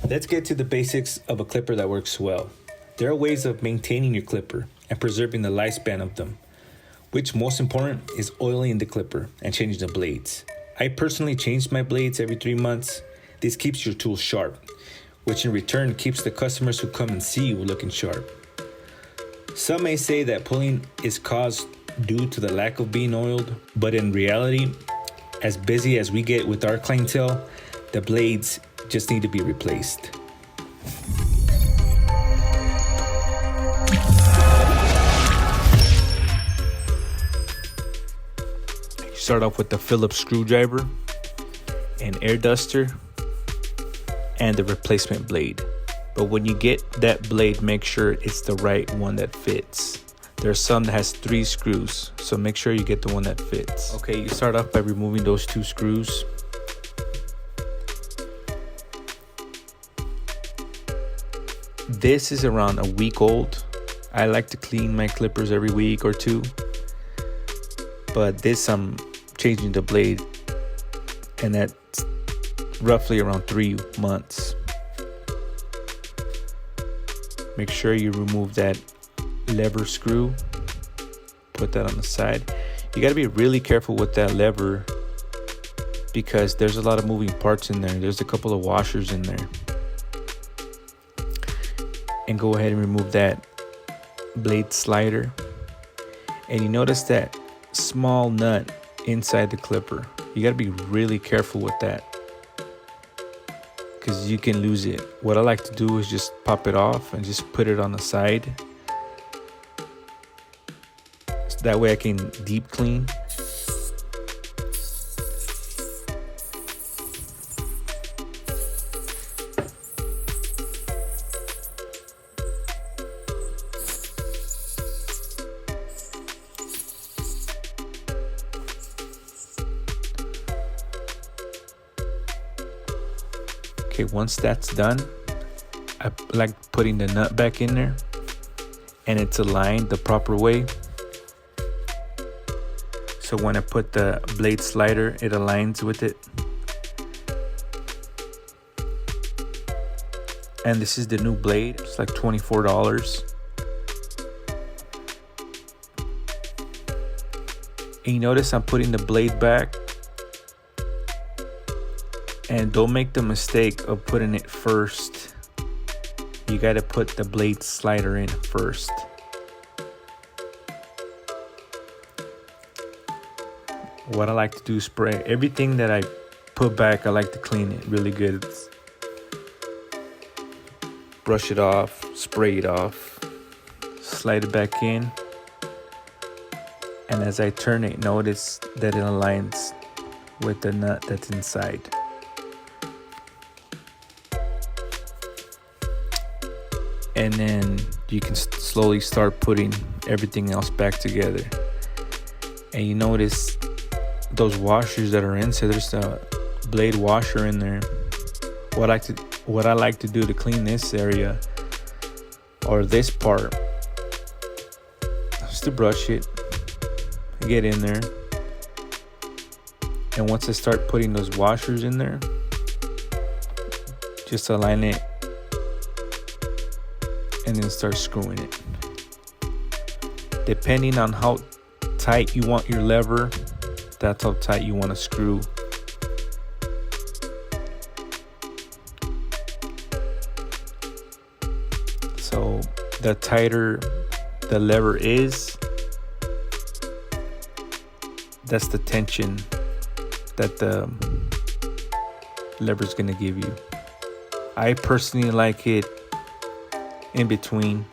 Let's get to the basics of a clipper that works well. There are ways of maintaining your clipper and preserving the lifespan of them, which most important is oiling the clipper and changing the blades. I personally change my blades every 3 months. This keeps your tool sharp, which in return keeps the customers who come and see you looking sharp. Some may say that pulling is caused due to the lack of being oiled, but in reality, as busy as we get with our clientele, the blades just need to be replaced. You start off with the Phillips screwdriver, an air duster, and the replacement blade. But when you get that blade, make sure it's the right one that fits. There's some that has 3 screws, so make sure you get the one that fits. Okay, you start off by removing those 2 screws. This is around a week old. I like to clean my clippers every week or 2. But this I'm changing the blade, and that's roughly around 3 months. Make sure you remove that lever screw. Put that on the side. You got to be really careful with that lever because there's a lot of moving parts in there. There's a couple of washers in there. And go ahead and remove that blade slider. And you notice that small nut inside the clipper. You got to be really careful with that because you can lose it. What I like to do is just pop it off and just put it on the side. So that way I can deep clean. Okay, once that's done, I like putting the nut back in there and it's aligned the proper way. So when I put the blade slider, it aligns with it. And this is the new blade. It's like $24. And you notice I'm putting the blade back. And don't make the mistake of putting it first. You got to put the blade slider in first. What I like to do is spray everything that I put back. I like to clean it really good. Brush it off, spray it off, slide it back in. And as I turn it, notice that it aligns with the nut that's inside. And then you can slowly start putting everything else back together. And you notice those washers that are in, so there's a blade washer in there. What I like to do to clean this area or this part is to brush it, get in there. And once I start putting those washers in there, just align it and then start screwing it. Depending on how tight you want your lever, that's how tight you want to screw. So the tighter the lever is, that's the tension that the lever is going to give you. I personally like it in between.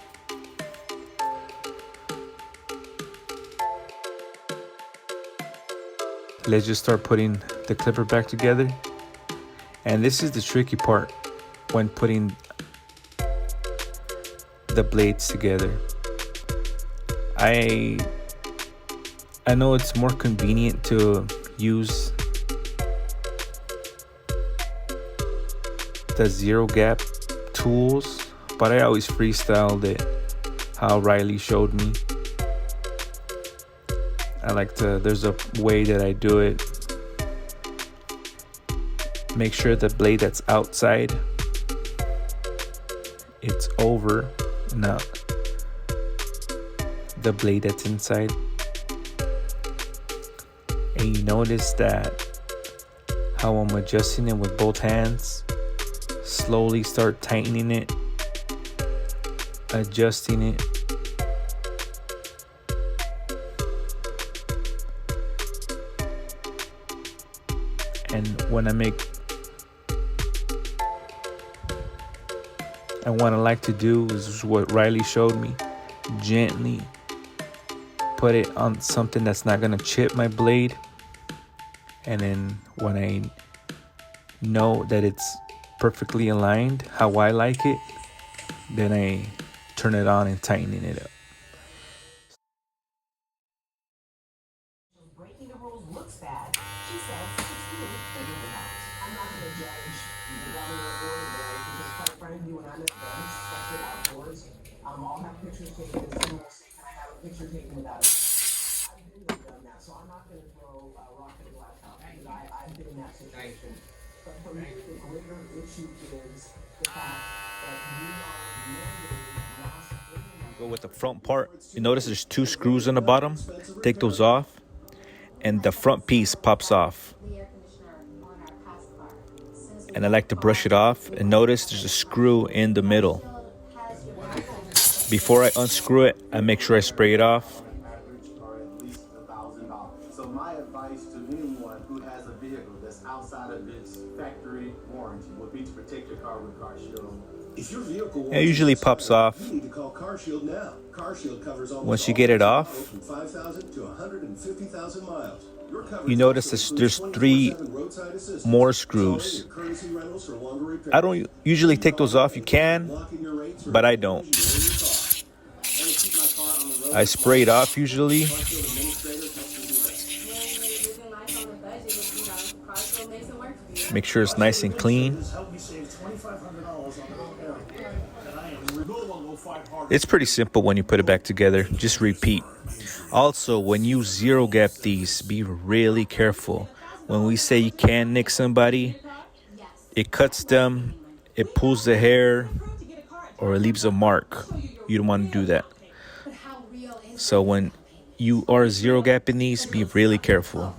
Let's just start putting the clipper back together. And this is the tricky part when putting the blades together. I know it's more convenient to use the zero gap tools, but I always freestyled it how Riley showed me. There's a way that I do it. Make sure the blade that's outside it's over, not the blade that's inside. And you notice that how I'm adjusting it with both hands. Slowly start tightening it, adjusting it. And what I like to do is what Riley showed me. Gently put it on something that's not gonna chip my blade. And then when I know that it's perfectly aligned how I like it, then I turn it on and tighten it up. Breaking the rules looks bad. She says 68 figured it out. I'm not going to judge whether or not, because quite frankly, when I'm at events, especially outdoors, I'll have pictures taken and someone will say, can I have a picture taken without it? I've been there, done that, so I'm not going to throw a rock at a glass house, because I've been in that situation. But for me, the greater issue is the fact that we are mandating mass. Go with the front part. You notice there's 2 screws on the bottom. Take those off, and the front piece pops off. And I like to brush it off, and notice there's a screw in the middle. Before I unscrew it, I make sure I spray it off. So my advice to anyone who has a vehicle that's outside of its factory warranty would be to protect your car with CarShield. If your vehicle It usually pops off. You need to call CarShield now. CarShield covers almost once you get it off, from 5,000 to 150,000 miles. You notice there's 3 more screws. I don't usually take those off. You can, but I don't. I spray it off usually. Make sure it's nice and clean. It's pretty simple when you put it back together. Just repeat. Also, when you zero gap these, be really careful. When we say you can nick somebody, it cuts them, it pulls the hair, or it leaves a mark. You don't want to do that. So when you are zero gapping these, be really careful.